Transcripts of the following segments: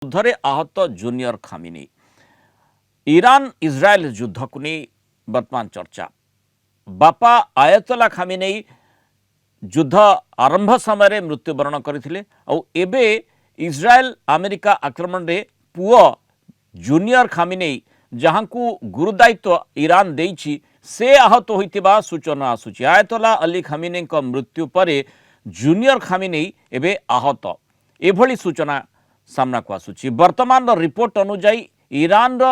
युद्धरे आहत junior खामिनी Iran Israel युद्ध को नहीं वर्तमान चर्चा बापा आयतला खामिनी युद्ध आरंभ समय मृत्युवरण करते एबे इज्राएल अमेरिका आक्रमण रे पुओ जूनियर खामिनी जहां को गुरुदायित्व ईरान देइछि से आहत होइतिबा सूचना आसुछि। आयतला अली खामिनी मृत्यु पर जूनियर खामिनी एबे आहत एभली सूचना सामना को आसुछि। वर्तमान रिपोर्ट अनुसार ईरान रो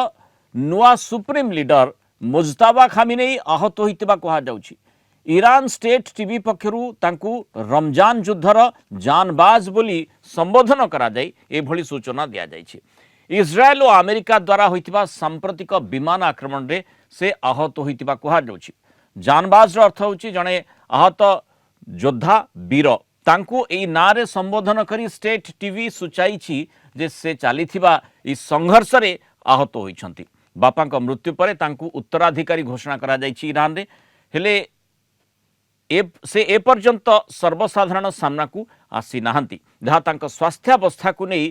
नुआ सुप्रीम लीडर मुज्तबा खामिनी आहत होइतिबा कहा जाउछि। ईरान स्टेट टीवी पक्षरु तांकु रमजान युद्धर जानबाज बोली संबोधन करा जाय एभली सूचना दिया जायछि। इज्राएल और अमेरिका द्वारा होइतिबा सांप्रतिक विमान आक्रमण रे से आहत होइतिबा कहा जाउछि। जानबाज रो अर्थ होछि जणे आहत योद्धा वीर तांकु एई नारे संबोधन करी स्टेट टीवी सुचाइछि जे से चलीथिबा ई संघर्ष रे आहत होइछंती। बापांक मृत्यु परे तांकु उत्तराधिकारी घोषणा करा जायछि ईरान रे हेले से एपर्यंत सर्वसाधारण सामना को आसी नाहंती जहाँ तांक स्वास्थ्यावस्था को नहीं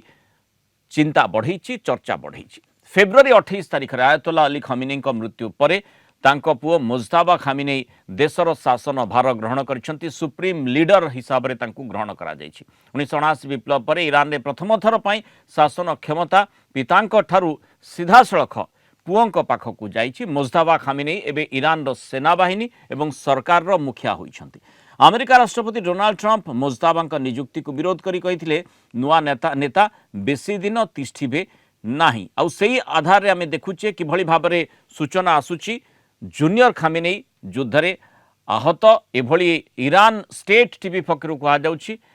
चिंता बढ़ी चर्चा बढ़ी। फेब्रुआरी 28 तारिख रे आयतोला अली खामिनी मृत्यु परे तांक पुओ मुज्तबा खामिनी देशर शासन भार ग्रहण करिसेंती। सुप्रीम लीडर हिसाब से तांकु ग्रहण करा जायछि। 1979 विप्लव पर ईरान रे प्रथम थर पई शासन क्षमता पितांक ठारू सीधा सड़ख पुओंक पाखकु जाइछि। मुज्तबा खामिनी एबे ईरान रो सेनाबाहिनी एवं सरकार रो मुखिया होइछंती। अमेरिका राष्ट्रपति डोनाल्ड ट्रंप मुज्तबांक नियुक्ति को विरोध करी कहिथिले नुआ नेता बेसी दिन तिष्ठिबे नाही। आउ सेही आधार रे आमे देखुचे कि भली भाबरे सूचना आसुची जूनियर खामिनी युद्धरे आहत एभली ईरान स्टेट टीवी पक्षरु कहा जाउछि।